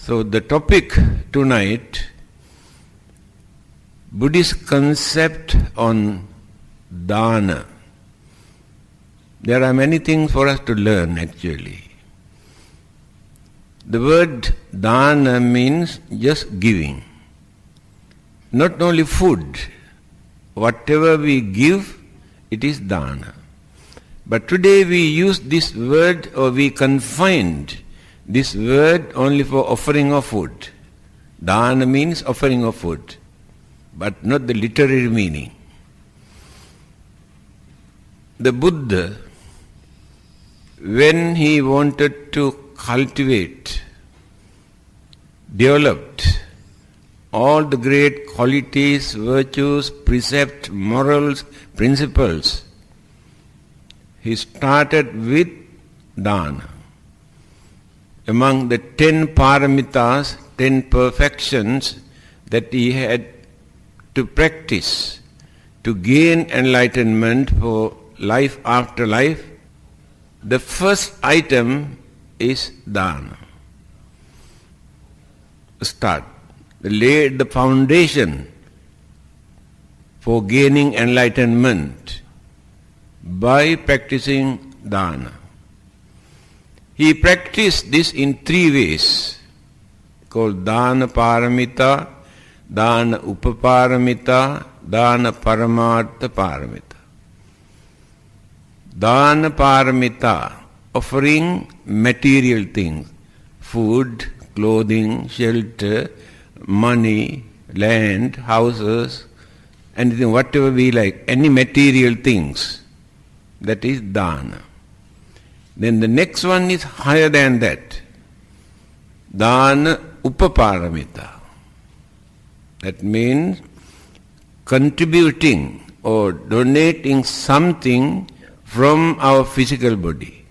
So the topic tonight, Buddhist concept on dana. There are many things for us to learn actually. The word dana means just giving. Not only food, whatever we give, it is dana. But today we use this word, or we confined this word only for offering of food. Dana means offering of food, but not the literary meaning. The Buddha, when he wanted to cultivate, developed all the great qualities, virtues, precepts, morals, principles, he started with dana. Among the 10 paramitas, 10 perfections that he had to practice to gain enlightenment for life after life, the first item is dana. Start. Laid the foundation for gaining enlightenment by practicing dana. He practiced this in 3 ways, called dana paramita, dana upaparamita, dana paramartha paramita. Dana paramita, offering material things, food, clothing, shelter, money, land, houses, anything, whatever we like, any material things, that is dana. Then the next one is higher than that. Dana upaparamita. That means contributing or donating something from our physical body.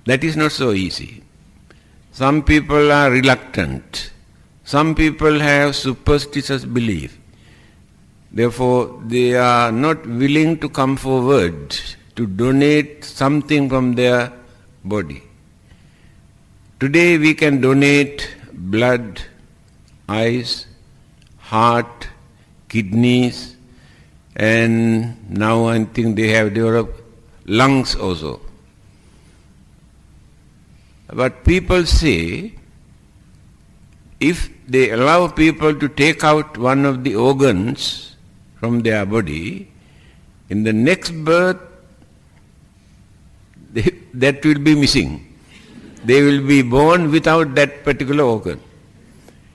That is not so easy. Some people are reluctant. Some people have superstitious belief. Therefore, they are not willing to come forward to donate something from their body. Today we can donate blood, eyes, heart, kidneys, and now I think they have developed lungs also. But people say, if they allow people to take out one of the organs from their body, in the next birth, that will be missing. They will be born without that particular organ.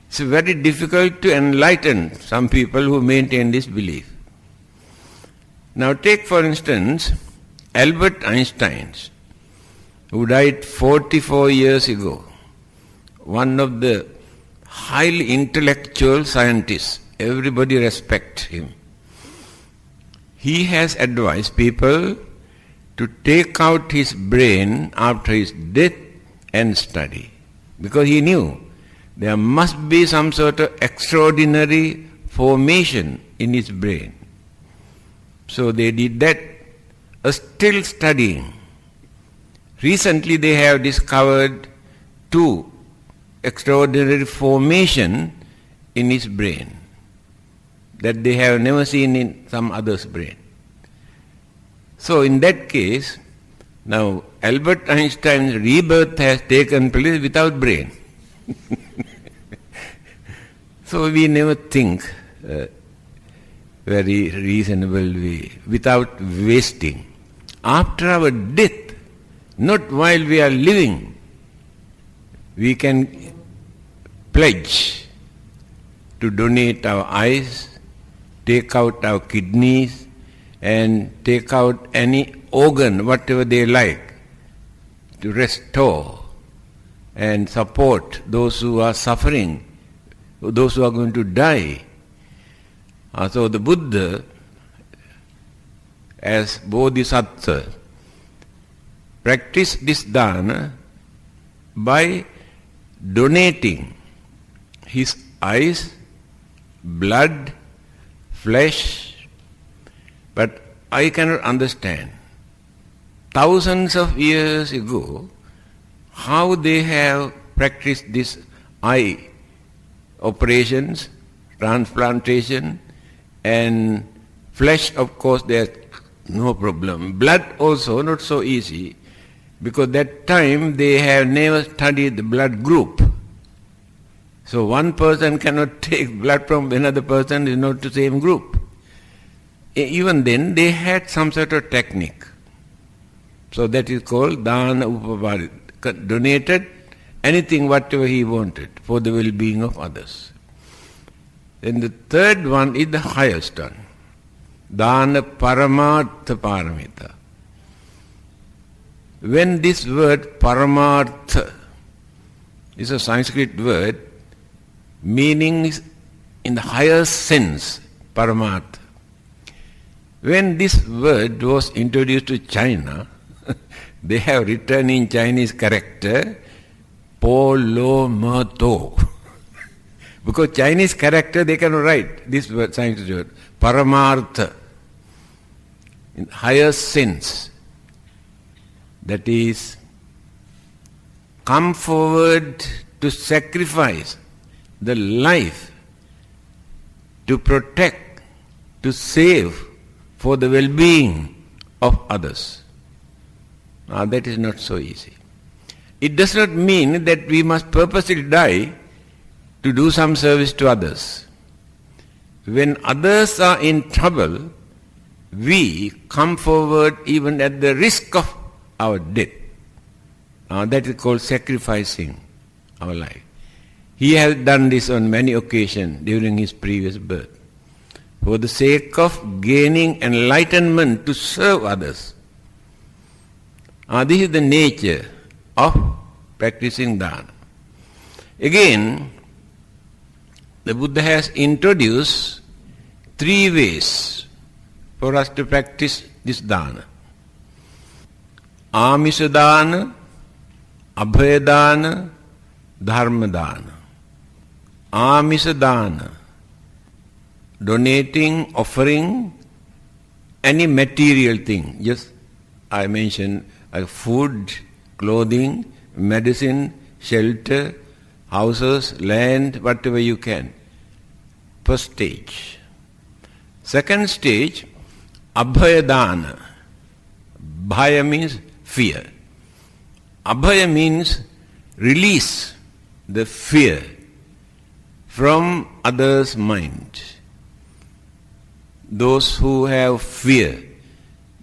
It's very difficult to enlighten some people who maintain this belief. Now take for instance Albert Einstein, who died 44 years ago, one of the highly intellectual scientists. Everybody respects him. He has advised people to take out his brain after his death and study. Because he knew there must be some sort of extraordinary formation in his brain. So they did that, still studying. Recently they have discovered 2 extraordinary formation in his brain that they have never seen in some other's brain. So in that case, now Albert Einstein's rebirth has taken place without brain. So we never think very reasonable way, without wasting. After our death, not while we are living, we can pledge to donate our eyes, take out our kidneys, and take out any organ, whatever they like, to restore and support those who are suffering, those who are going to die. So the Buddha, as Bodhisattva, practiced this dana by donating his eyes, blood, flesh. But I cannot understand, thousands of years ago, how they have practiced this eye operations, transplantation, and flesh, of course, there's no problem. Blood also not so easy, because that time they have never studied the blood group. So one person cannot take blood from another person, is not the same group. Even then they had some sort of technique. So that is called dana upavari. Donated anything, whatever he wanted, for the well-being of others. Then the third one is the highest one. Dana paramartha paramita. When this word paramartha is a Sanskrit word, meaning is in the higher sense, paramartha. When this word was introduced to China, they have written in Chinese character, Polomato. Because Chinese character they cannot write this word, Sanskrit word, paramartha, in higher sense. That is, come forward to sacrifice the life, to protect, to save, for the well-being of others. Now that is not so easy. It does not mean that we must purposely die to do some service to others. When others are in trouble, we come forward even at the risk of our death. Now that is called sacrificing our life. He has done this on many occasions during his previous birth, for the sake of gaining enlightenment to serve others. This is the nature of practicing dana. Again, the Buddha has introduced 3 ways for us to practice this dana. Āmisa dana, abhaya dana, dharma dana. Āmisa dana, donating, offering any material thing. Just I mentioned food, clothing, medicine, shelter, houses, land, whatever you can. First stage. Second stage, abhaya dana. Bhaya means fear. Abhaya means release the fear from others' mind. Those who have fear,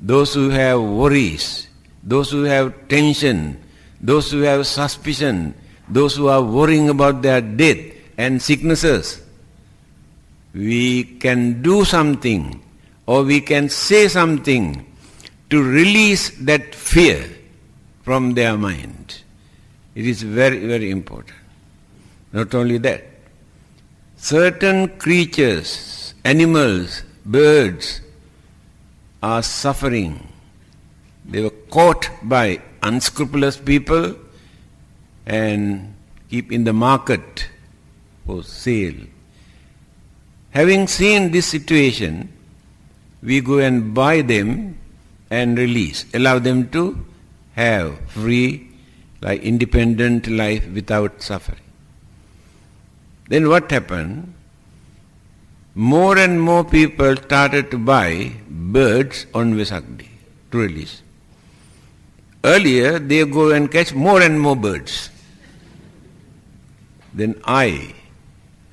those who have worries, those who have tension, those who have suspicion, those who are worrying about their death and sicknesses, we can do something or we can say something to release that fear from their mind. It is very, very important. Not only that, certain creatures, animals, birds are suffering. They were caught by unscrupulous people and keep in the market for sale. Having seen this situation, we go and buy them and release, allow them to have free, like independent life without suffering. Then what happened? More and more people started to buy birds on Vesak Day to release. Earlier, they go and catch more and more birds. Then I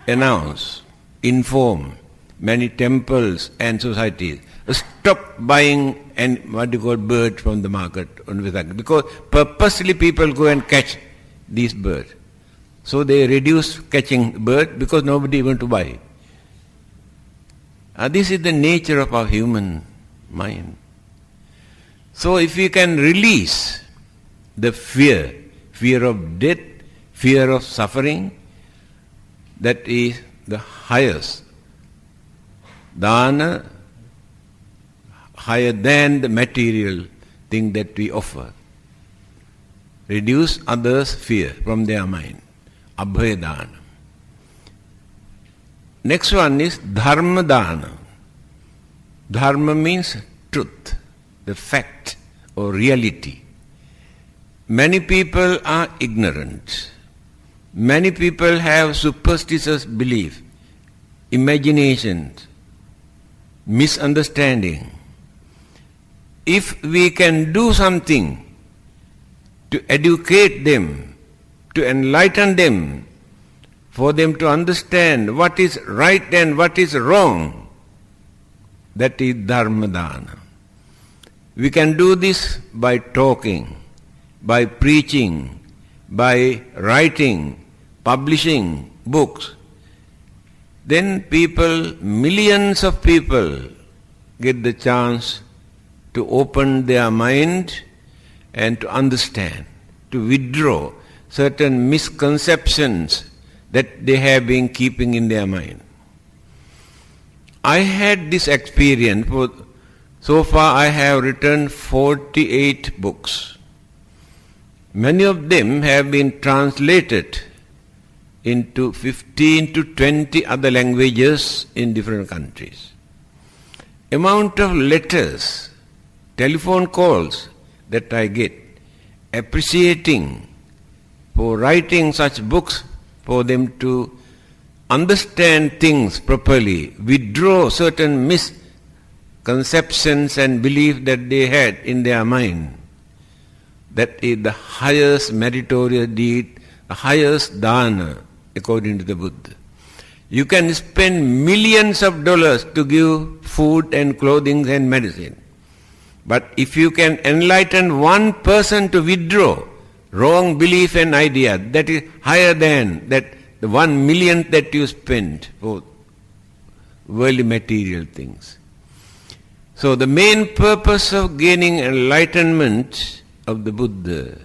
announce, inform many temples and societies, stop buying birds from the market on Vesak Day, because purposely people go and catch these birds. So they reduce catching bird because nobody wants to buy. This is the nature of our human mind. So if we can release the fear of death, fear of suffering, that is the highest dana, higher than the material thing that we offer. Reduce others' fear from their mind. Abhaya dana. Next one is dharma dana. Dharma means truth, the fact or reality. Many people are ignorant. Many people have superstitious belief, imaginations, misunderstanding. If we can do something to educate them, to enlighten them, for them to understand what is right and what is wrong, that is dhammadana. We can do this by talking, by preaching, by writing, publishing books. Then people, millions of people, get the chance to open their mind and to understand, to withdraw certain misconceptions that they have been keeping in their mind. I had this experience. So far I have written 48 books. Many of them have been translated into 15 to 20 other languages in different countries. Amount of letters, telephone calls that I get, appreciating for writing such books for them to understand things properly, withdraw certain misconceptions and beliefs that they had in their mind. That is the highest meritorious deed, the highest dana, according to the Buddha. You can spend millions of dollars to give food and clothing and medicine. But if you can enlighten one person to withdraw wrong belief and idea, that is higher than that the 1 million that you spend for worldly material things. So the main purpose of gaining enlightenment of the Buddha,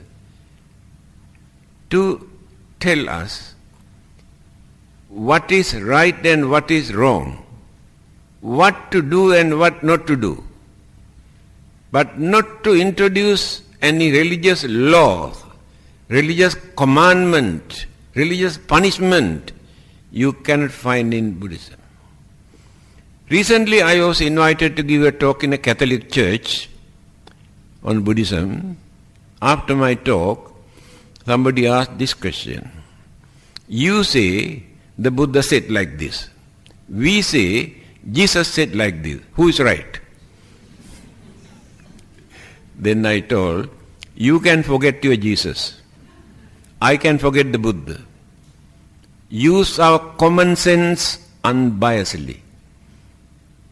to tell us what is right and what is wrong, what to do and what not to do, but not to introduce any religious law, religious commandment, religious punishment you cannot find in Buddhism. Recently I was invited to give a talk in a Catholic church on Buddhism. After my talk, somebody asked this question. You say the Buddha said like this. We say Jesus said like this. Who is right? Then I told, you can forget your Jesus. I can forget the Buddha. Use our common sense unbiasedly.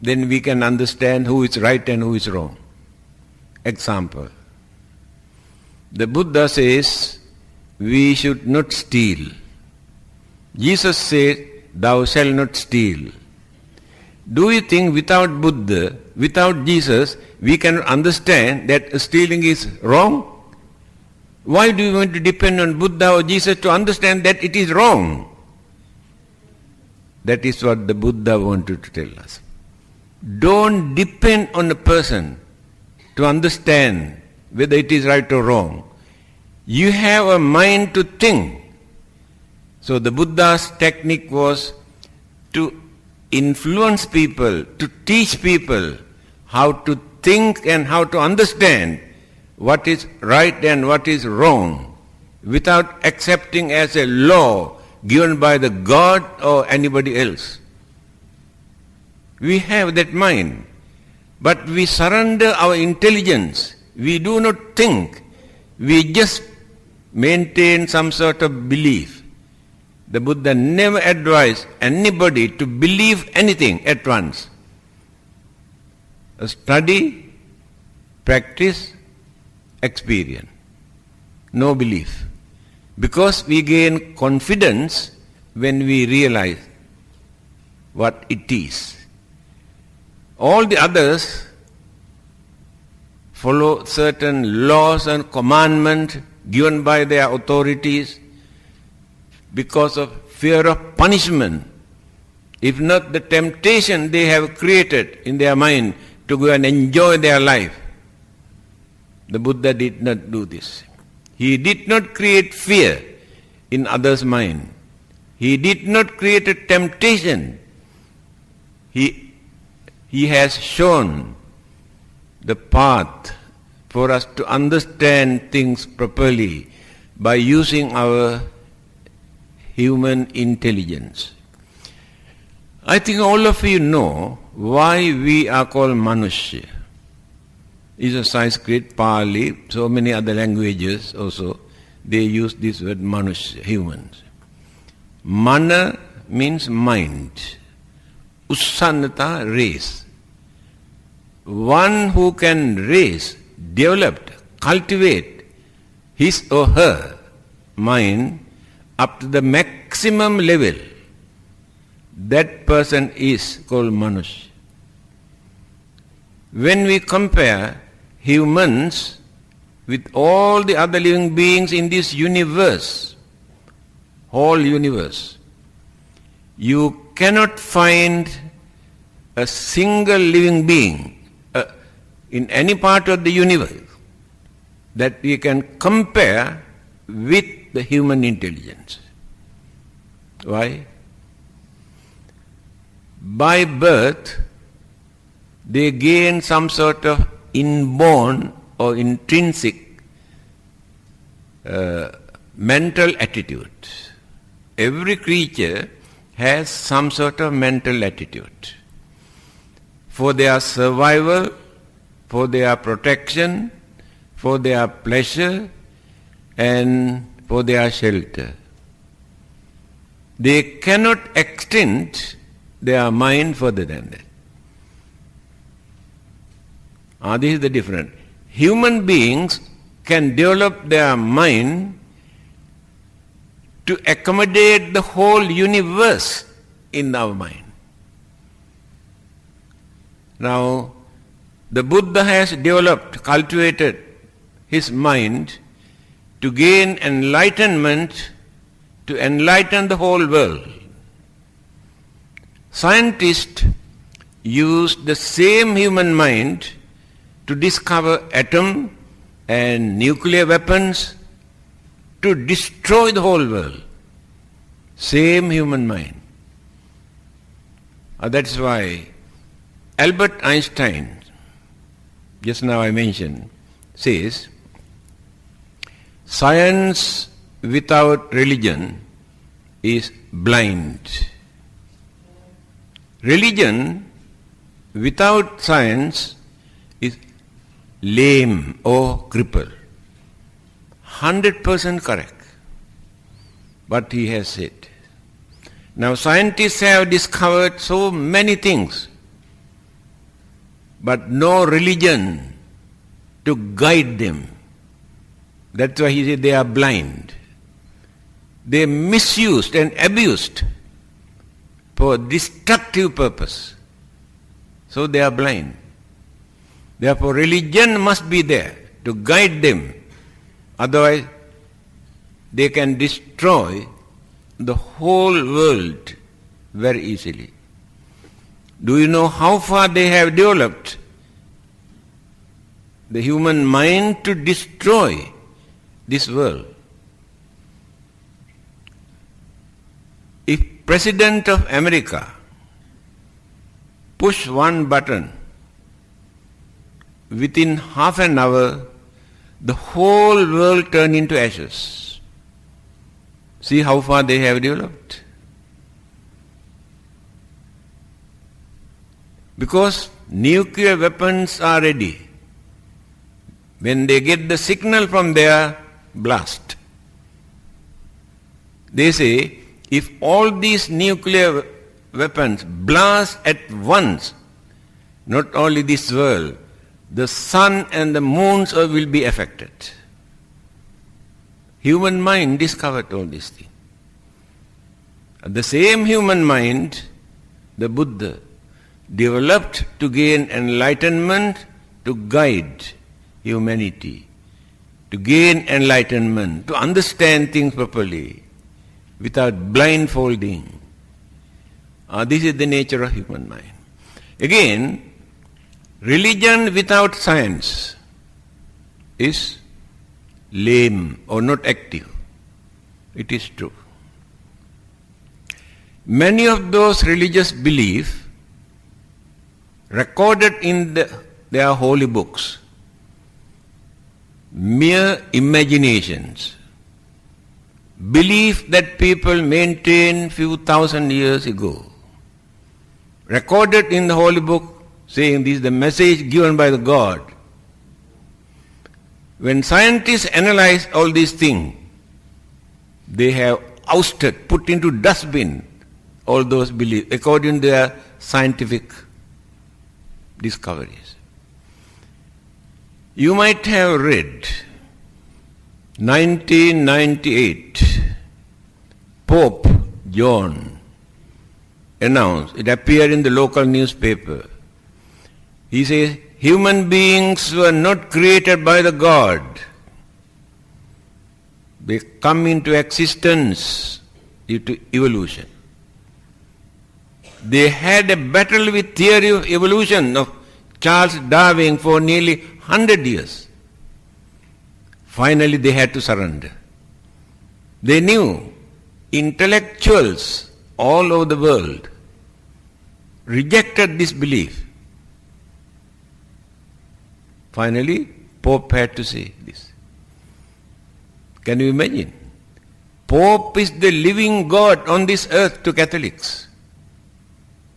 Then we can understand who is right and who is wrong. Example. The Buddha says, we should not steal. Jesus said, thou shalt not steal. Do you think without Buddha, without Jesus, we can understand that stealing is wrong? Why do you want to depend on Buddha or Jesus to understand that it is wrong? That is what the Buddha wanted to tell us. Don't depend on a person to understand whether it is right or wrong. You have a mind to think. So the Buddha's technique was to influence people, to teach people how to think and how to understand what is right and what is wrong, without accepting as a law given by the God or anybody else. We have that mind, but we surrender our intelligence. We do not think. We just maintain some sort of belief. The Buddha never advised anybody to believe anything at once. Study, practice, experience. No belief. Because we gain confidence when we realize what it is. All the others follow certain laws and commandments given by their authorities because of fear of punishment, if not the temptation they have created in their mind to go and enjoy their life. The Buddha did not do this. He did not create fear in others' mind. He did not create a temptation. He has shown the path for us to understand things properly by using our human intelligence. I think all of you know why we are called Manushya. It's a Sanskrit, Pali, so many other languages also, they use this word Manushya, humans. Mana means mind. Ussannata, raise. One who can raise, develop, cultivate his or her mind up to the maximum level, that person is called Manushya. When we compare humans with all the other living beings in this universe, whole universe, you cannot find a single living being in any part of the universe that we can compare with the human intelligence. Why? By birth, they gain some sort of inborn or intrinsic mental attitude. Every creature has some sort of mental attitude. For their survival, for their protection, for their pleasure, and for their shelter. They cannot extend their mind further than that. This is the difference. Human beings can develop their mind to accommodate the whole universe in our mind. Now, the Buddha has developed, cultivated his mind to gain enlightenment, to enlighten the whole world. Scientists use the same human mind to discover atom and nuclear weapons to destroy the whole world. Same human mind. That's why Albert Einstein, just now I mentioned, says, science without religion is blind. Religion without science is lame or crippled. 100% correct. What he has said. Now scientists have discovered so many things, but no religion to guide them. That's why he said they are blind. They are misused and abused for destructive purpose. So they are blind. Therefore religion must be there to guide them. Otherwise they can destroy the whole world very easily. Do you know how far they have developed the human mind to destroy this world? If President of America push one button, within half an hour, the whole world turn into ashes. See how far they have developed. Because nuclear weapons are ready. When they get the signal from their blast, they say, if all these nuclear weapons blast at once, not only this world, the sun and the moons will be affected. Human mind discovered all these things. The same human mind, the Buddha, developed to gain enlightenment, to guide humanity, to gain enlightenment, to understand things properly, without blindfolding. This is the nature of human mind. Again, religion without science is lame or not active. It is true. Many of those religious beliefs recorded in their holy books, mere imaginations, belief that people maintained few thousand years ago, recorded in the Holy Book, saying this is the message given by the God. When scientists analyze all these things, they have ousted, put into dustbin all those beliefs according to their scientific discoveries. You might have read 1998, Pope John announced, it appeared in the local newspaper. He says, human beings were not created by the God. They come into existence due to evolution. They had a battle with theory of evolution of Charles Darwin for nearly 100 years. Finally they had to surrender. They knew intellectuals all over the world rejected this belief. Finally, Pope had to say this. Can you imagine? Pope is the living God on this earth to Catholics.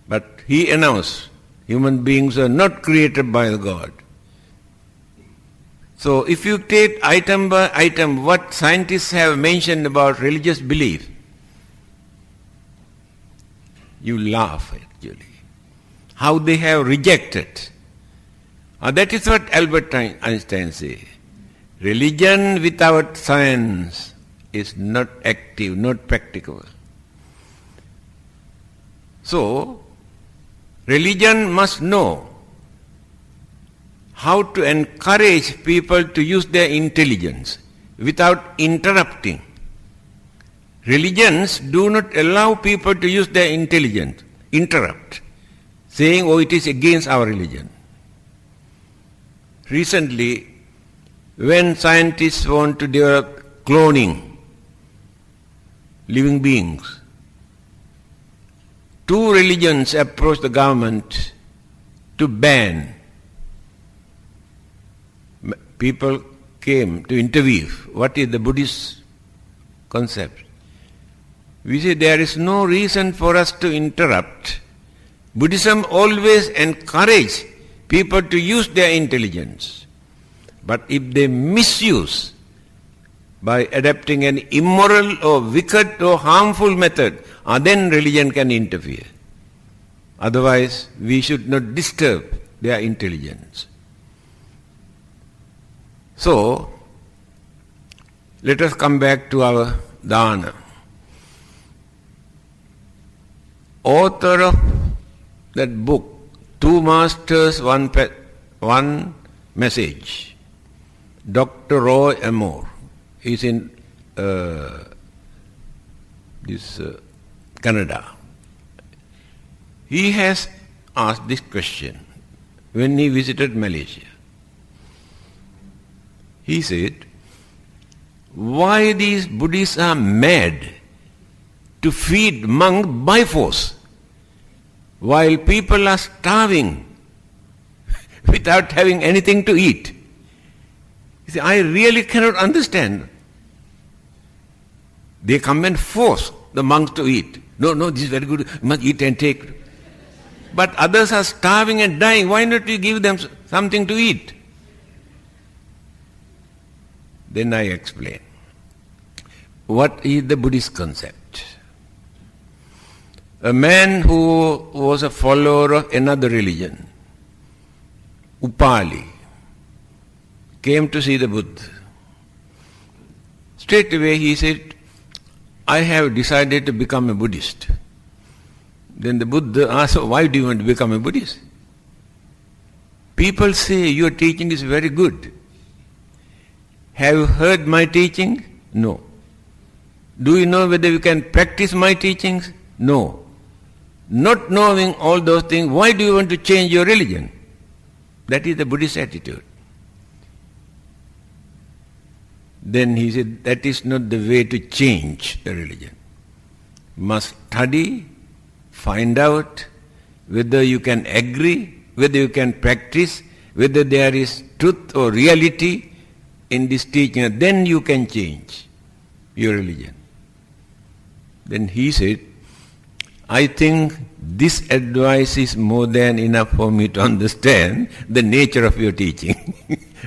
But he announced, human beings are not created by the God. So if you take item by item what scientists have mentioned about religious belief, you laugh actually. How they have rejected. That is what Albert Einstein says. Religion without science is not active, not practicable. So, religion must know how to encourage people to use their intelligence without interrupting. Religions do not allow people to use their intelligence, interrupt, saying, oh, it is against our religion. Recently, when scientists want to develop cloning, living beings, two religions approached the government to ban. People came to interview. What is the Buddhist concept? We say there is no reason for us to interrupt. Buddhism always encourages people to use their intelligence. But if they misuse by adopting an immoral or wicked or harmful method, then religion can interfere. Otherwise, we should not disturb their intelligence. So, let us come back to our dana. Author of that book, Two Masters, One Message, Dr. Roy Amore, is in Canada. He has asked this question when he visited Malaysia. He said, why these Buddhists are mad to feed monks by force while people are starving without having anything to eat? He said, I really cannot understand. They come and force the monks to eat. No, this is very good, you must eat and take. But others are starving and dying, why not you give them something to eat? Then I explain. What is the Buddhist concept? A man who was a follower of another religion, Upali, came to see the Buddha. Straight away he said, I have decided to become a Buddhist. Then the Buddha asked, why do you want to become a Buddhist? People say your teaching is very good. Have you heard my teaching? No. Do you know whether you can practice my teachings? No. Not knowing all those things, why do you want to change your religion? That is the Buddhist attitude. Then he said, that is not the way to change the religion. You must study, find out whether you can agree, whether you can practice, whether there is truth or reality in this teaching. Then you can change your religion. Then he said, I think this advice is more than enough for me to understand the nature of your teaching.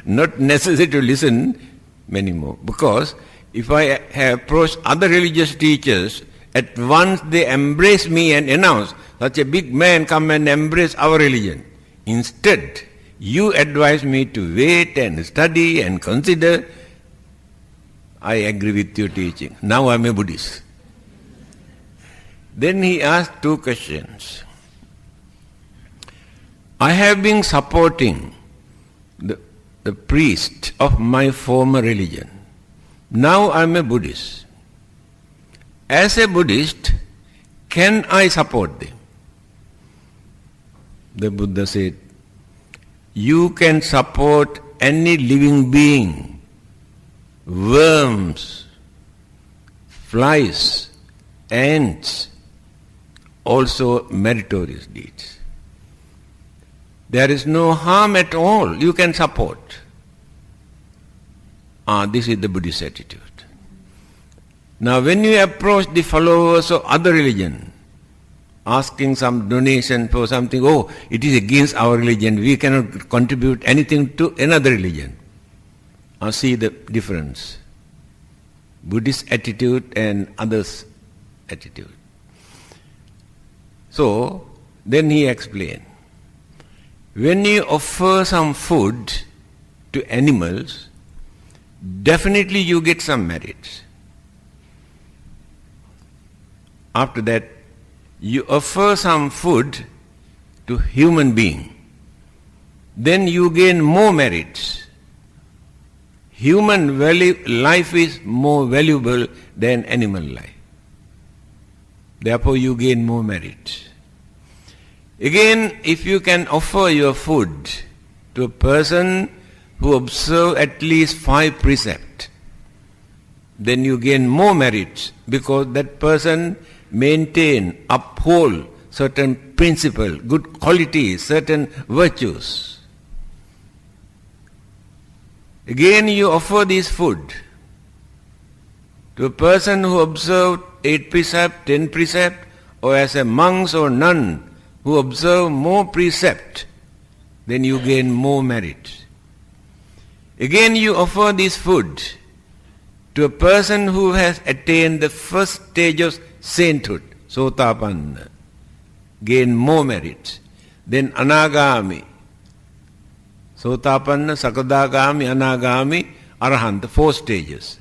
Not necessary to listen many more. Because if I have approached other religious teachers, at once they embrace me and announce, such a big man come and embrace our religion. Instead, you advise me to wait and study and consider. I agree with your teaching. Now I am a Buddhist. Then he asked two questions. I have been supporting the priest of my former religion. Now I am a Buddhist. As a Buddhist, can I support them? The Buddha said, you can support any living being, worms, flies, ants, also meritorious deeds. There is no harm at all. You can support. This is the Buddhist attitude. Now when you approach the followers of other religion, asking some donation for something, it is against our religion, we cannot contribute anything to another religion. See the difference. Buddhist attitude and others' attitude. So, then he explained, when you offer some food to animals, definitely you get some merits. After that, you offer some food to human being, then you gain more merits. Human life is more valuable than animal life. Therefore you gain more merit. Again, if you can offer your food to a person who observes at least 5 precepts, then you gain more merits because that person uphold certain principles, good qualities, certain virtues. Again you offer this food to a person who observed 8 precepts, 10 precepts, or as a monk or nun who observe more precepts, then you gain more merit. Again you offer this food to a person who has attained the first stage of sainthood, sotapanna, gain more merit. Then anagami, sotapanna, sakadagami, anagami, arahanta, 4 stages,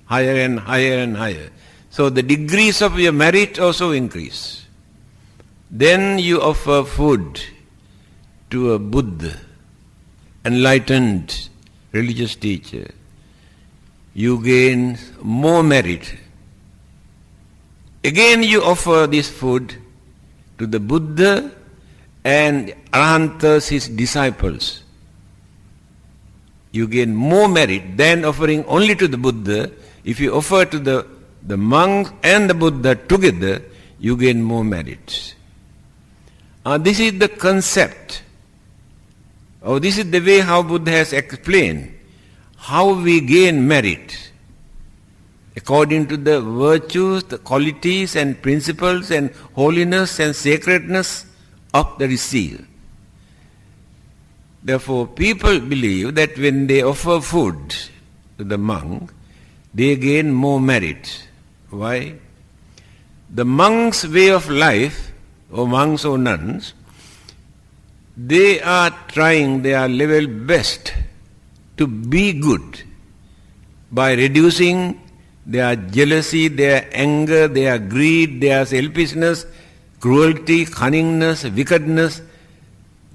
higher and higher and higher. So the degrees of your merit also increase. Then you offer food to a Buddha, enlightened religious teacher. You gain more merit. Again you offer this food to the Buddha and Arahantas, his disciples. You gain more merit than offering only to the Buddha. If you offer to the monks and the Buddha together, you gain more merit. This is the concept. This is the way how Buddha has explained how we gain merit according to the virtues, the qualities and principles and holiness and sacredness of the receiver. Therefore, people believe that when they offer food to the monk, they gain more merit. Why? The monk's way of life, or monks or nuns, they are trying their level best to be good by reducing their jealousy, their anger, their greed, their selfishness, cruelty, cunningness, wickedness.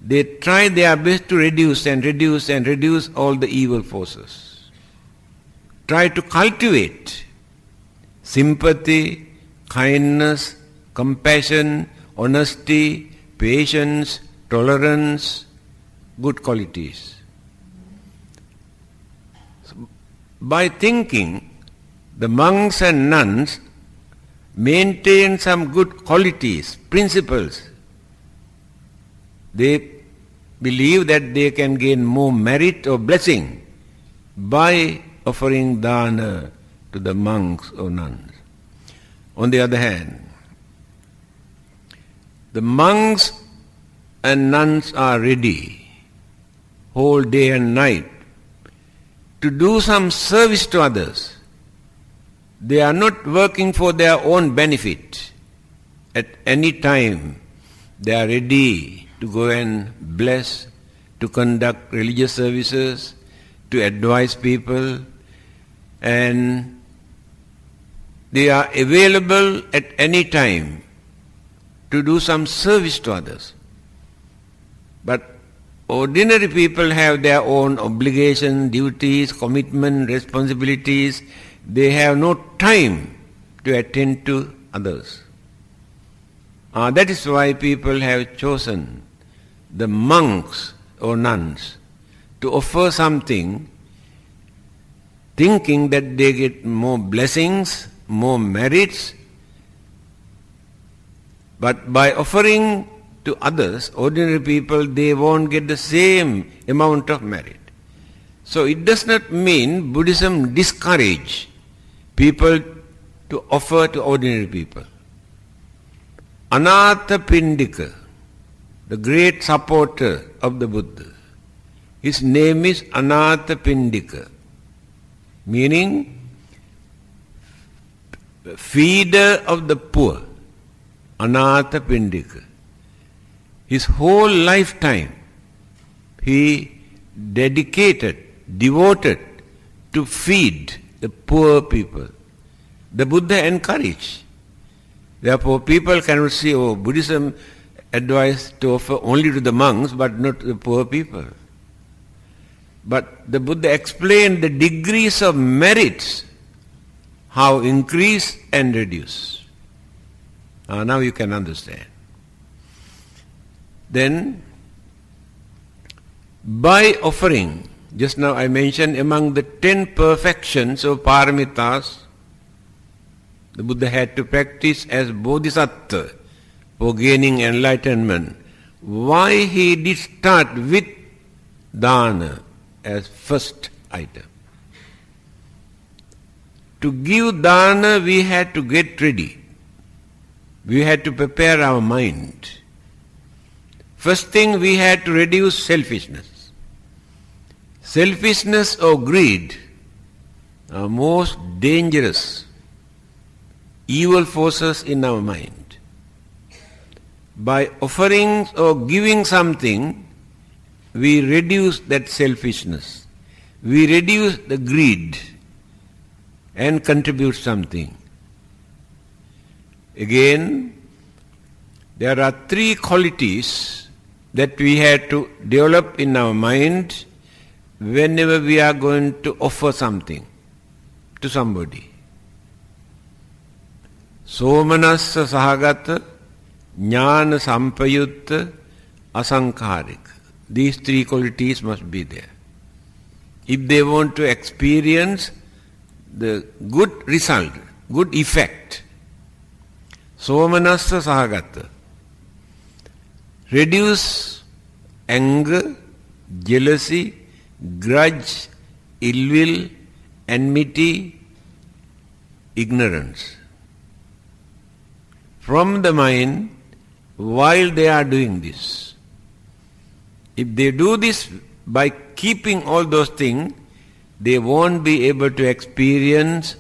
They try their best to reduce and reduce and reduce all the evil forces. Try to cultivate sympathy, kindness, compassion, honesty, patience, tolerance, good qualities. So, by thinking, the monks and nuns maintain some good qualities, principles. They believe that they can gain more merit or blessing by offering dana to the monks or nuns. On the other hand, the monks and nuns are ready whole day and night to do some service to others. They are not working for their own benefit. At any time, they are ready to go and bless, to conduct religious services, to advise people, and they are available at any time to do some service to others. But ordinary people have their own obligations, duties, commitment, responsibilities. They have no time to attend to others. That is why people have chosen the monks or nuns to offer something, thinking that they get more blessings, more merits. But by offering to others, ordinary people, they won't get the same amount of merit. So it does not mean Buddhism discourage people to offer to ordinary people. Anathapindika, the great supporter of the Buddha, his name is Anathapindika, meaning feeder of the poor. Anathapindika. His whole lifetime he devoted to feed the poor people. The Buddha encouraged. Therefore, people cannot say, Buddhism advised to offer only to the monks but not to the poor people. But the Buddha explained the degrees of merits, how increase and reduce. Now you can understand. Then, by offering, just now I mentioned among the 10 perfections of paramitas, the Buddha had to practice as bodhisattva for gaining enlightenment. Why he did start with dana as first item? To give dana, we had to get ready. We had to prepare our mind. First thing, we had to reduce selfishness. Selfishness or greed are most dangerous evil forces in our mind. By offering or giving something, we reduce that selfishness. We reduce the greed and contribute something. Again, there are 3 qualities that we have to develop in our mind whenever we are going to offer something to somebody. Somanassa sahagata, jnana sampayutta, asankarika. These 3 qualities must be there. If they want to experience the good result, good effect, somanassa sahagata, reduce anger, jealousy, grudge, ill will, enmity, ignorance from the mind while they are doing this. If they do this by keeping all those things, they won't be able to experience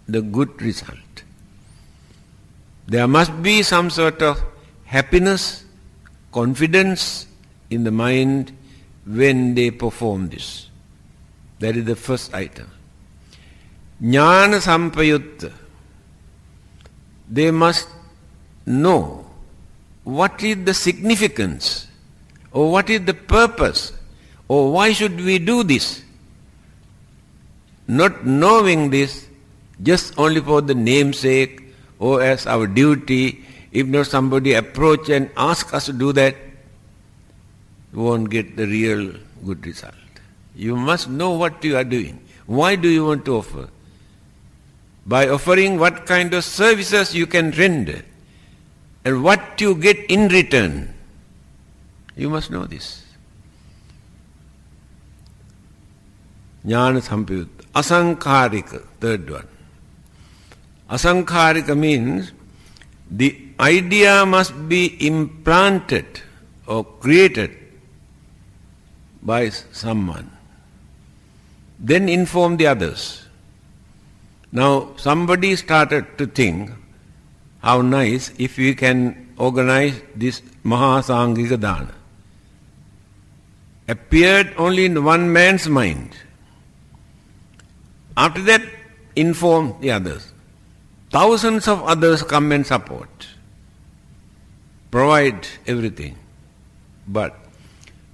the good result. There must be some sort of happiness, confidence in the mind when they perform this. That is the first item. Jnana sampayutta. They must know what is the significance or what is the purpose or why should we do this. Not knowing this just only for the namesake or as our duty. If not somebody approach and ask us to do that, you won't get the real good result. You must know what you are doing. Why do you want to offer? By offering, what kind of services you can render and what you get in return. You must know this. Jnana sampayutta. Asankarika, third one. Asankharika means the idea must be implanted or created by someone. Then inform the others. Now somebody started to think, how nice if we can organize this Mahasangika Dana. Appeared only in one man's mind. After that, inform the others. Thousands of others come and support. Provide everything. But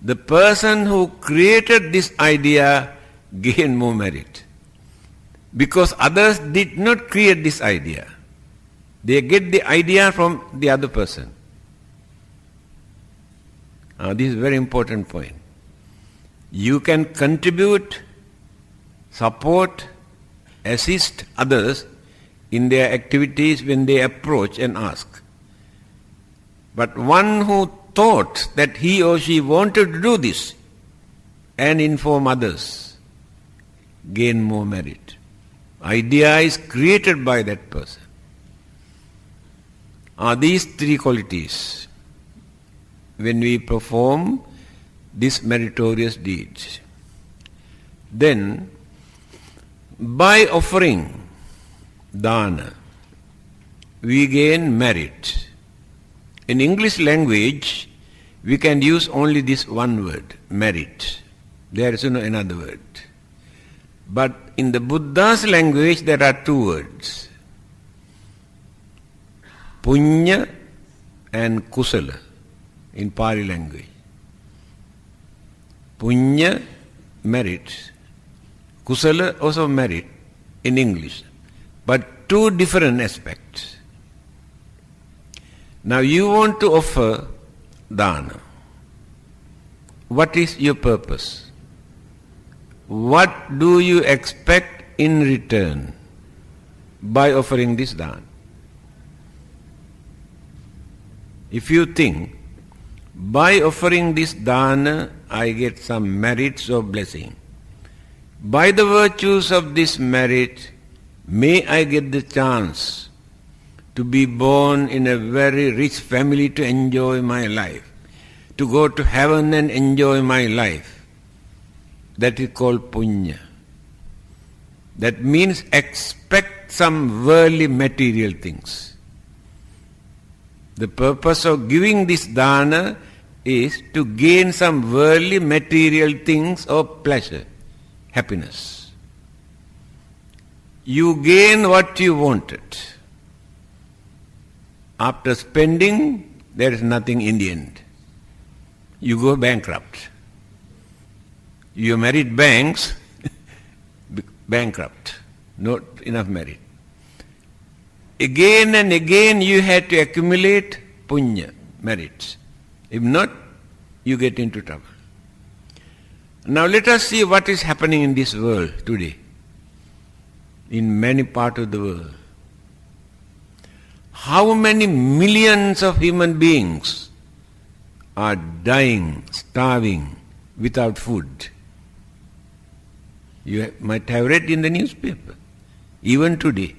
the person who created this idea gained more merit. Because others did not create this idea. They get the idea from the other person. This is a very important point. You can contribute, support, assist others in their activities when they approach and ask. But one who thought that he or she wanted to do this and inform others gain more merit. Idea is created by that person. These three qualities when we perform this meritorious deed. Then, by offering dana, we gain merit. In English language, we can use only this one word, merit. There is no another word. But in the Buddha's language, there are two words. Punya and kusala in Pali language. Punya, merit. Kusala, also merit in English. But two different aspects. Now you want to offer dana. What is your purpose? What do you expect in return by offering this dana? If you think, by offering this dana, I get some merits or blessing. By the virtues of this merit, may I get the chance to be born in a very rich family to enjoy my life, to go to heaven and enjoy my life. That is called punya. That means expect some worldly material things. The purpose of giving this dana is to gain some worldly material things of pleasure, happiness. You gain what you wanted. After spending, there is nothing in the end. You go bankrupt. Your merit banks, bankrupt. Not enough merit. Again and again you had to accumulate punya, merits. If not, you get into trouble. Now let us see what is happening in this world today, in many parts of the world. How many millions of human beings are dying, starving, without food? You might have read in the newspaper, even today.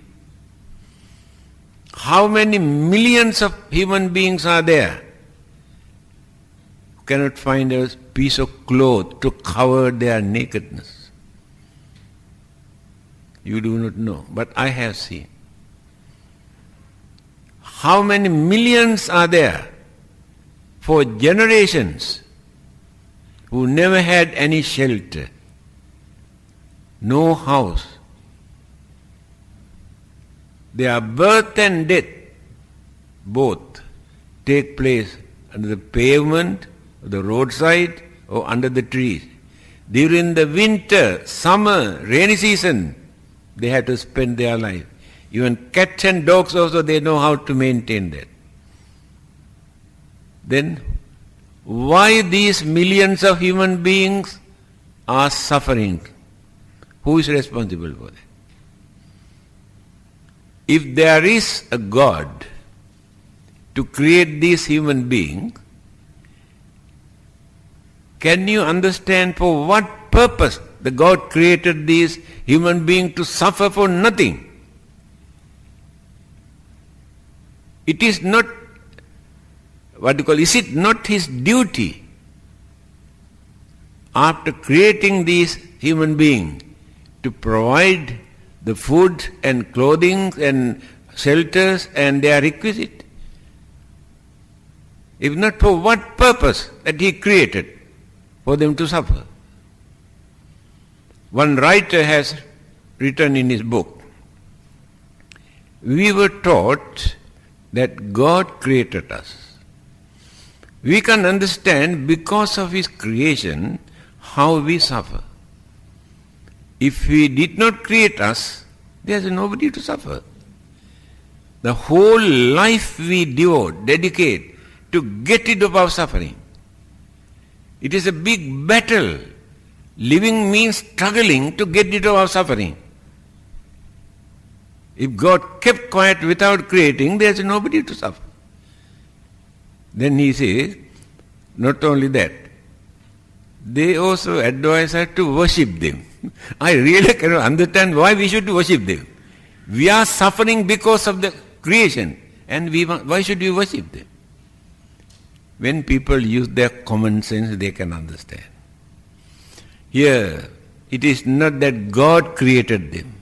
How many millions of human beings are there who cannot find a piece of cloth to cover their nakedness? You do not know, but I have seen. How many millions are there for generations who never had any shelter, no house? Their birth and death both take place under the pavement, the roadside, or under the trees. During the winter, summer, rainy season, they have to spend their life. Even cats and dogs also, they know how to maintain that. Then, why these millions of human beings are suffering? Who is responsible for that? If there is a God to create these human beings, can you understand for what purpose the God created these human beings to suffer for nothing? It is not, is it not his duty, after creating these human beings, to provide the food and clothing and shelters and their requisite? If not, for what purpose that he created? For them to suffer. One writer has written in his book, we were taught that God created us. We can understand because of his creation how we suffer. If he did not create us, there is nobody to suffer. The whole life we dedicate to get rid of our suffering. It is a big battle. Living means struggling to get rid of our suffering. If God kept quiet without creating, there is nobody to suffer. Then he says, not only that, they also advise us to worship them. I really cannot understand why we should worship them. We are suffering because of the creation, and why should we worship them? When people use their common sense, they can understand. Here, it is not that God created them.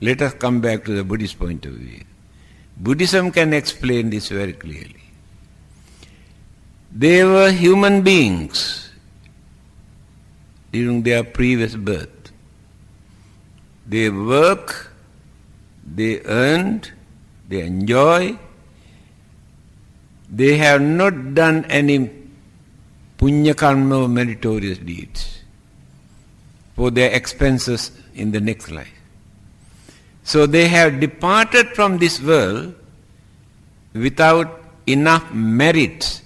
Let us come back to the Buddhist point of view. Buddhism can explain this very clearly. They were human beings during their previous birth. They work, they earned, they enjoy. They have not done any punya karma or meritorious deeds for their expenses in the next life. So they have departed from this world without enough merits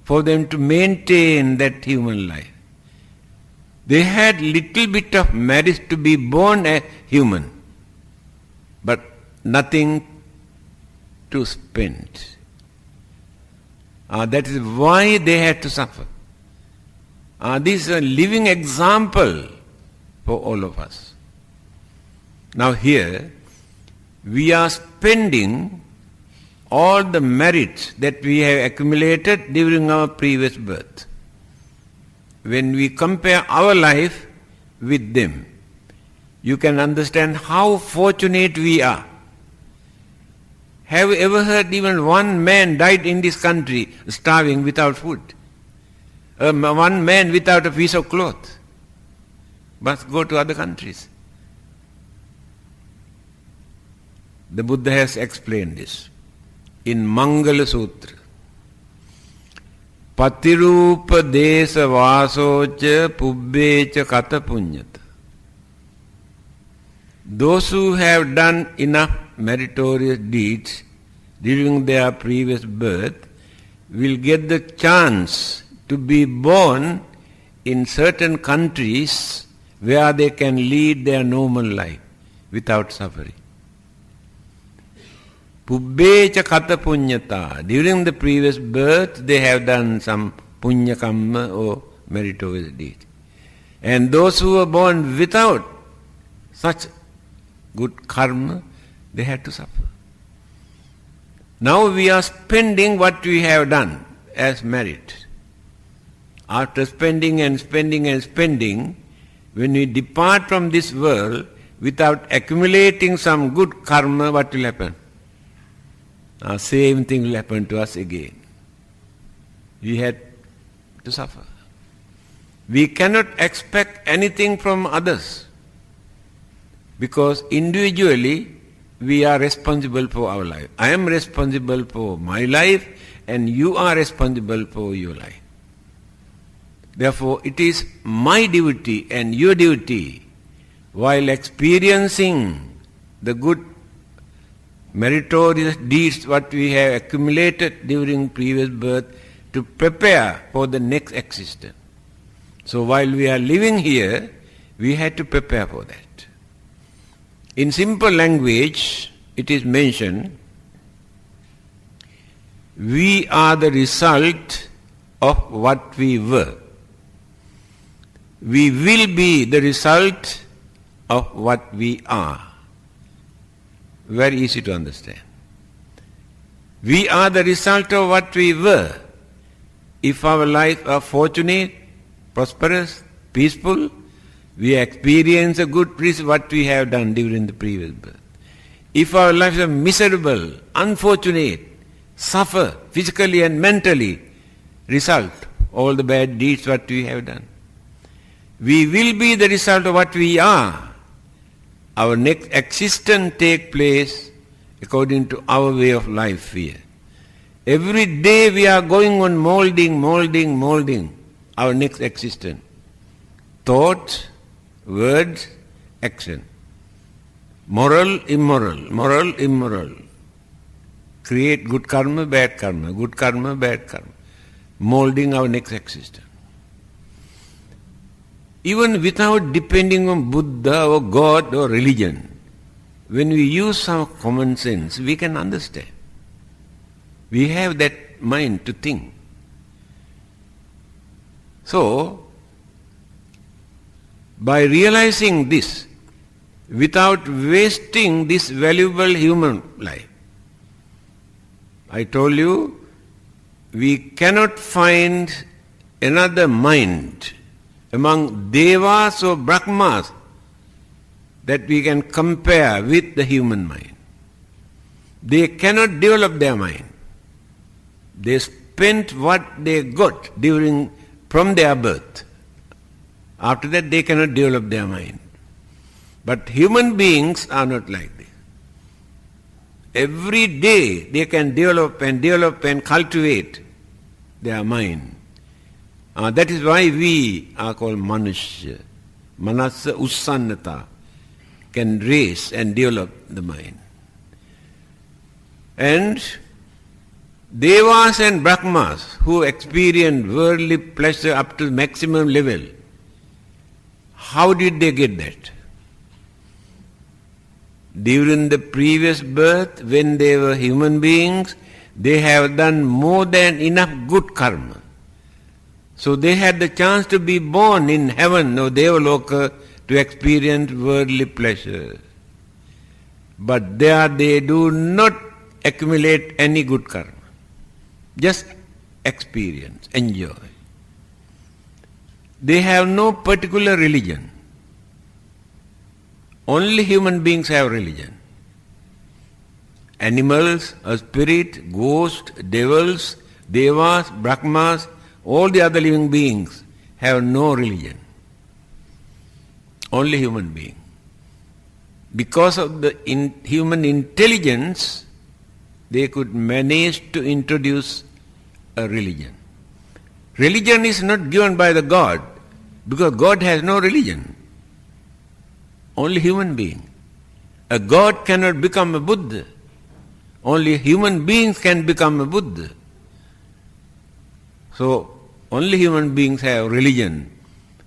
for them to maintain that human life. They had little bit of merit to be born a human, but nothing to spend. That is why they had to suffer. This is a living example for all of us. Now here, we are spending all the merits that we have accumulated during our previous birth. When we compare our life with them, you can understand how fortunate we are. Have you ever heard even one man died in this country starving without food? One man without a piece of cloth? Must go to other countries. The Buddha has explained this in Mangala Sutra. Patirupa desa vasocha pubbecha kata punyata. Those who have done enough meritorious deeds during their previous birth will get the chance to be born in certain countries where they can lead their normal life without suffering. Pubbecha kata punyata. During the previous birth, they have done some punya kamma or meritorious deed. And those who were born without such good karma, they had to suffer. Now we are spending what we have done as merit. After spending and spending and spending, when we depart from this world without accumulating some good karma, what will happen? Same thing will happen to us again. We had to suffer. We cannot expect anything from others because individually we are responsible for our life. I am responsible for my life and you are responsible for your life. Therefore, it is my duty and your duty, while experiencing the good meritorious deeds what we have accumulated during previous birth, to prepare for the next existence. So while we are living here, we had to prepare for that. In simple language, it is mentioned, we are the result of what we were. We will be the result of what we are. Very easy to understand. We are the result of what we were. If our lives are fortunate, prosperous, peaceful, we experience a good what we have done during the previous birth. If our lives are miserable, unfortunate, suffer physically and mentally, result all the bad deeds what we have done. We will be the result of what we are. Our next existence take place according to our way of life here. Every day we are going on molding our next existence. Thoughts, words, action. Moral, immoral. Create good karma, bad karma, good karma, bad karma. Molding our next existence. Even without depending on Buddha or God or religion, when we use some common sense, we can understand. We have that mind to think. So, by realizing this, without wasting this valuable human life, I told you, we cannot find another mind among devas or brahmas that we can compare with the human mind. They cannot develop their mind. They spent what they got from their birth. After that they cannot develop their mind. But human beings are not like this. Every day they can develop and cultivate their mind. That is why we are called manushya. Manasa ussannata, can raise and develop the mind. And devas and brahmas who experience worldly pleasure up to maximum level, how did they get that? During the previous birth, when they were human beings, they have done more than enough good karma. So they had the chance to be born in heaven or Devaloka to experience worldly pleasure. But there they do not accumulate any good karma. Just experience, enjoy. They have no particular religion. Only human beings have religion. Animals, a spirit, ghosts, devils, devas, brahmas, all the other living beings have no religion. Only human being. Because of the human intelligence, they could manage to introduce a religion. Religion is not given by the God, because God has no religion. Only human being. A God cannot become a Buddha. Only human beings can become a Buddha. So, only human beings have religion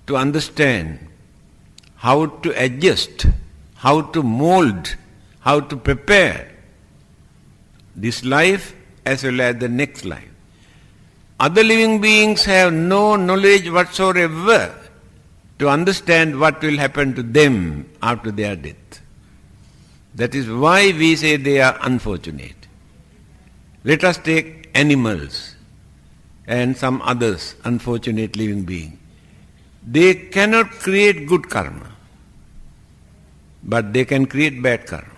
to understand how to adjust, how to mold, how to prepare this life as well as the next life. Other living beings have no knowledge whatsoever to understand what will happen to them after their death. That is why we say they are unfortunate. Let us take animals and some others, unfortunate living beings. They cannot create good karma, but they can create bad karma.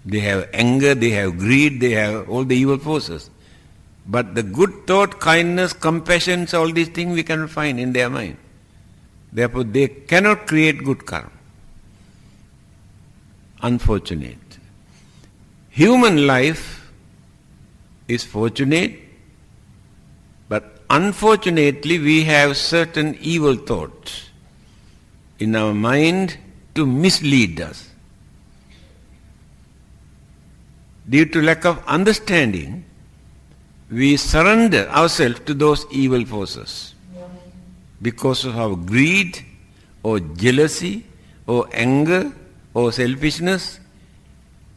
They have anger, they have greed, they have all the evil forces. But the good thought, kindness, compassion, all these things we cannot find in their mind. Therefore they cannot create good karma. Unfortunate. Human life is fortunate, but unfortunately we have certain evil thoughts in our mind to mislead us. Due to lack of understanding, we surrender ourselves to those evil forces. Because of our greed or jealousy or anger or selfishness,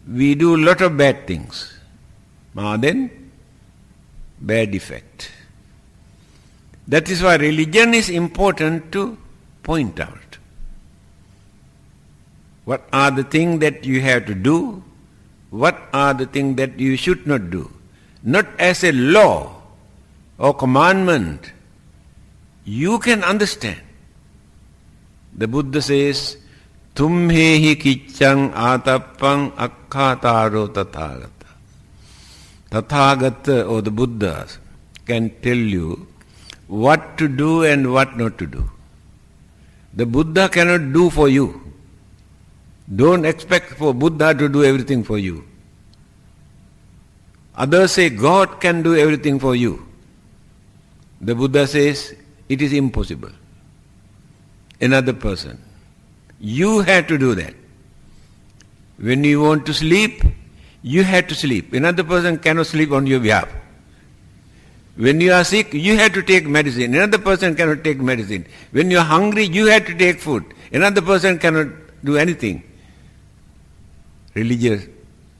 we do a lot of bad things. Then, bad effect. That is why religion is important to point out. What are the things that you have to do? What are the things that you should not do? not as a law or commandment, you can understand. The Buddha says, Tumhehi kiccang atappang akkhataro tathagata. Tathagata, or the Buddhas, can tell you what to do and what not to do. The Buddha cannot do for you. Don't expect for Buddha to do everything for you. Others say God can do everything for you. The Buddha says it is impossible. Another person. You have to do that. When you want to sleep, you have to sleep. Another person cannot sleep on your behalf. When you are sick, you have to take medicine. Another person cannot take medicine. When you are hungry, you have to take food. Another person cannot do anything. Religious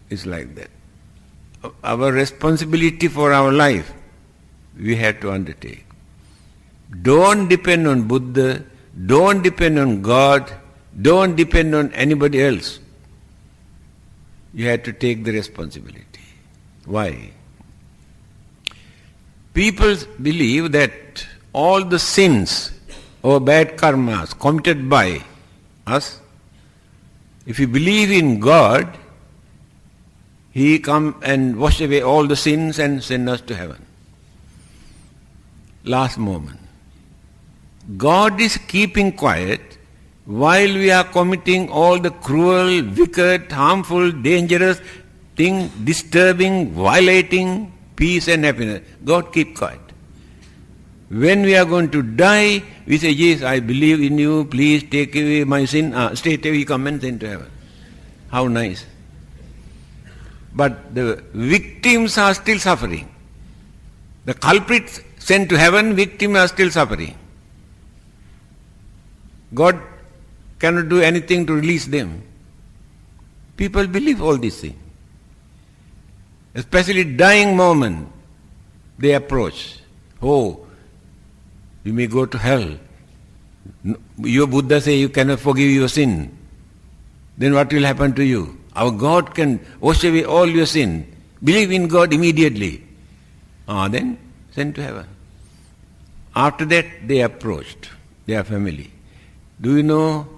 is like that. Our responsibility for our life, we have to undertake. Don't depend on Buddha, don't depend on God, don't depend on anybody else. You have to take the responsibility. Why? People believe that all the sins or bad karmas committed by us, if you believe in God, He come and wash away all the sins and send us to heaven. Last moment. God is keeping quiet while we are committing all the cruel, wicked, harmful, dangerous thing, disturbing, violating peace and happiness. God keep quiet. When we are going to die, we say, yes, I believe in you, please take away my sin. Straight away He come and send to heaven. How nice. But the victims are still suffering. The culprits sent to heaven, victims are still suffering. God cannot do anything to release them. People believe all these things. Especially dying moment, they approach. Oh, you may go to hell. Your Buddha say you cannot forgive your sin. Then what will happen to you? Our God can wash away all your sin. Believe in God immediately. Then sent to heaven. After that, they approached their family. Do you know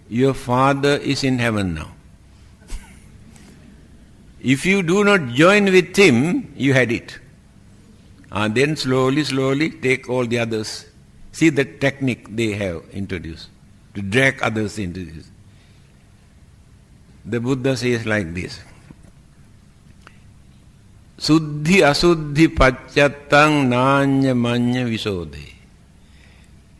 your father is in heaven now? If you do not join with him, you had it. Then slowly take all the others. See the technique they have introduced to drag others into this. The Buddha says like this. Suddhi asuddhi pacchatang nanya manya visodhe.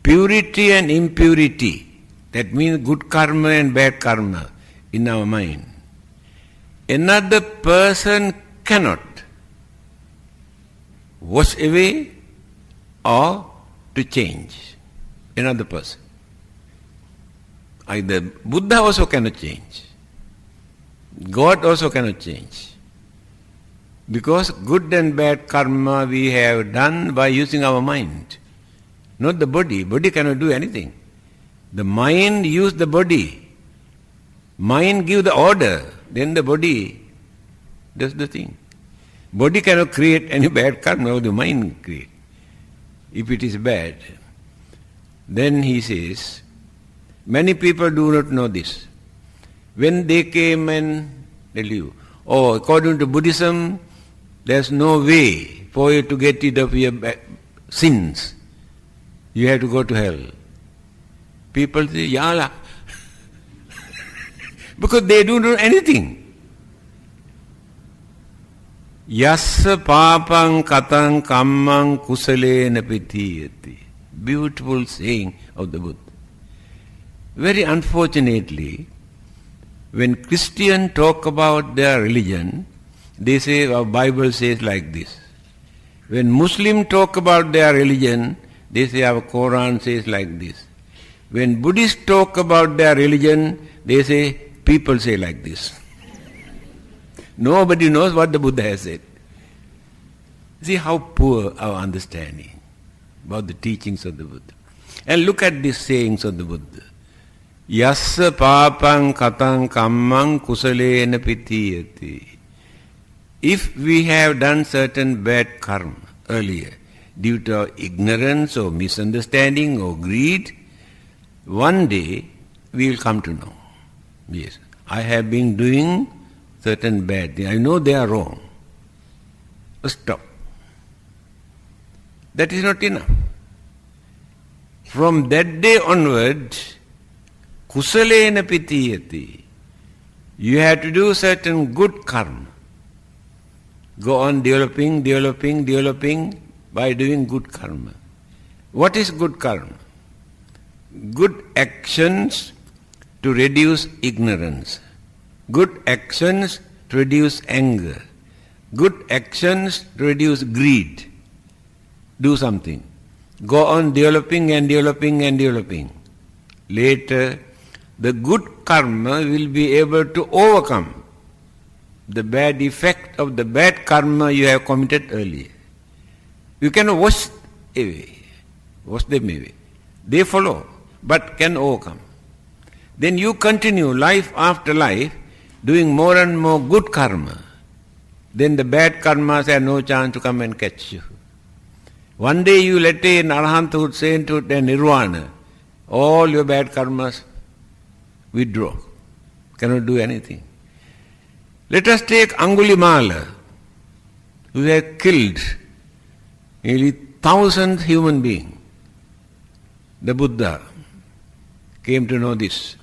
Purity and impurity, that means good karma and bad karma in our mind. Another person cannot wash away or to change another person. Either Buddha also cannot change. God also cannot change. Because good and bad karma we have done by using our mind. Not the body. Body cannot do anything. The mind use the body. Mind give the order. Then the body does the thing. Body cannot create any bad karma, the mind create. If it is bad. Then he says, many people do not know this. When they came and tell you, according to Buddhism, there's no way for you to get rid of your sins. You have to go to hell. People say, Yala. Because they don't know anything. Yassa papang katang kammang kusalena pitiyati. Beautiful saying of the Buddha. Very unfortunately, when Christians talk about their religion, they say our Bible says like this. When Muslims talk about their religion, they say our Quran says like this. When Buddhists talk about their religion, they say people say like this. Nobody knows what the Buddha has said. See how poor our understanding about the teachings of the Buddha. And look at these sayings of the Buddha. Yassa papang katang kammang kusalena pitiyati. if we have done certain bad karma earlier, due to our ignorance or misunderstanding or greed, one day we will come to know. Yes, I have been doing certain bad things. I know they are wrong. Stop. That is not enough. From that day onward, kusalena pitiyati. You have to do certain good karma. Go on developing by doing good karma. What is good karma? Good actions to reduce ignorance. Good actions to reduce anger. Good actions to reduce greed. Do something. Go on developing. Later, the good karma will be able to overcome the bad effect of the bad karma you have committed earlier. You cannot wash them away. They follow, but can overcome. Then you continue life after life doing more and more good karma. Then the bad karmas have no chance to come and catch you. One day you will attain arahanthood, sainthood and nirvana. All your bad karmas withdraw. Cannot do anything. Let us take Angulimala, who had killed nearly 1,000 human beings. The Buddha came to know this.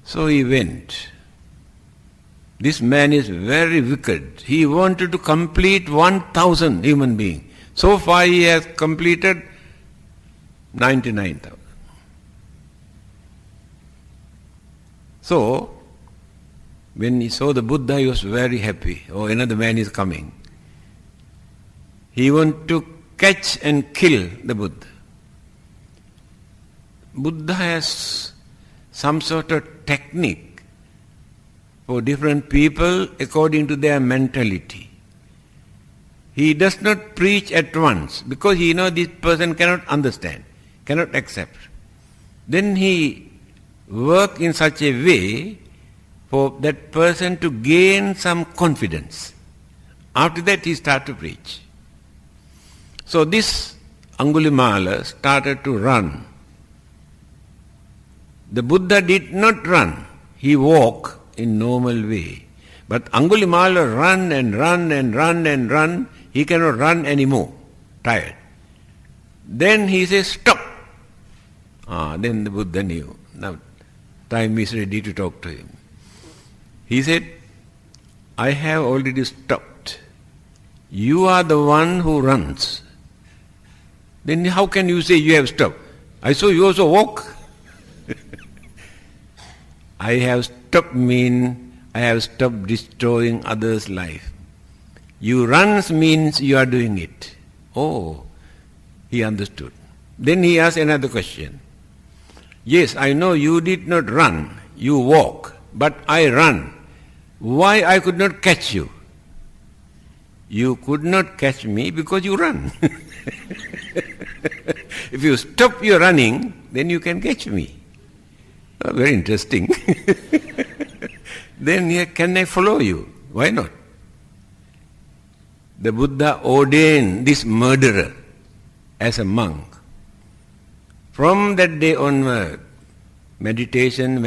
So he went. This man is very wicked. He wanted to complete 1,000 human beings. So far he has completed 99,000. So, when he saw the Buddha, he was very happy. Oh, another man is coming. He wanted to catch and kill the Buddha. Buddha has some sort of technique for different people according to their mentality. He does not preach at once because he knows this person cannot understand, cannot accept. Then he works in such a way for that person to gain some confidence. After that he starts to preach. So this Angulimala started to run. The Buddha did not run. He walked in normal way. But Angulimala run. He cannot run anymore. Tired. Then he says, stop. Then the Buddha knew. Now time is ready to talk to him. He said, I have already stopped. You are the one who runs. Then how can you say you have stopped? I saw you also walk. I have stopped mean I have stopped destroying others' life. You runs means you are doing it. Oh, he understood. Then he asked another question. Yes, I know you did not run, you walk, but I run. Why I could not catch you? You could not catch me because you run. If you stop your running, then you can catch me. Oh, very interesting. Then can I follow you? Why not? The Buddha ordained this murderer as a monk. From that day onward, meditation,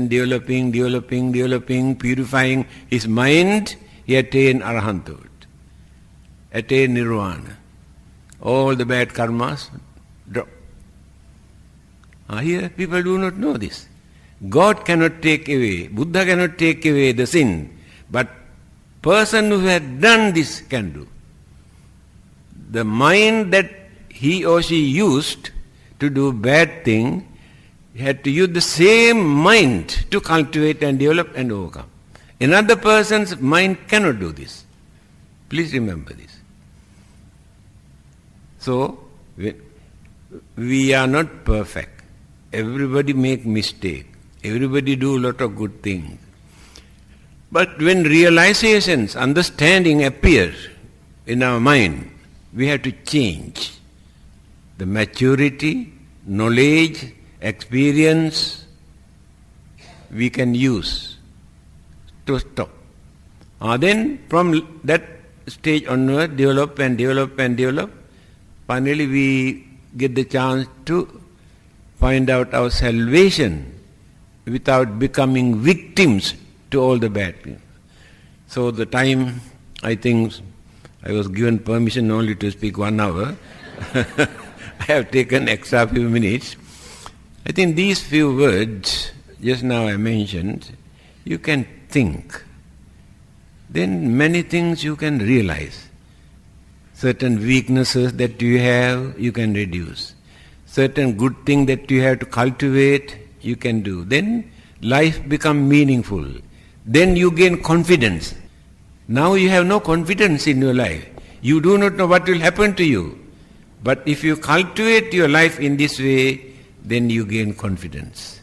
developing, purifying his mind, he attained arahanthood, attained nirvana. All the bad karmas drop. Here people do not know this. God cannot take away, Buddha cannot take away the sin, but person who has done this can do. The mind that he or she used to do bad thing, he had to use the same mind to cultivate and develop and overcome. Another person's mind cannot do this. Please remember this. So, we are not perfect. Everybody make mistake. Everybody do a lot of good things. But when realizations, understanding appears in our mind, we have to change. The maturity, knowledge, experience we can use to stop. Then from that stage onward, develop and develop and develop. Finally we get the chance to find out our salvation without becoming victims to all the bad things. So the time, I think, I was given permission only to speak 1 hour. I have taken extra few minutes. I think these few words, just now I mentioned, you can think. Then many things you can realize. Certain weaknesses that you have, you can reduce. Certain good thing that you have to cultivate, you can do. Then life becomes meaningful. Then you gain confidence. Now you have no confidence in your life. You do not know what will happen to you. But if you cultivate your life in this way, then you gain confidence.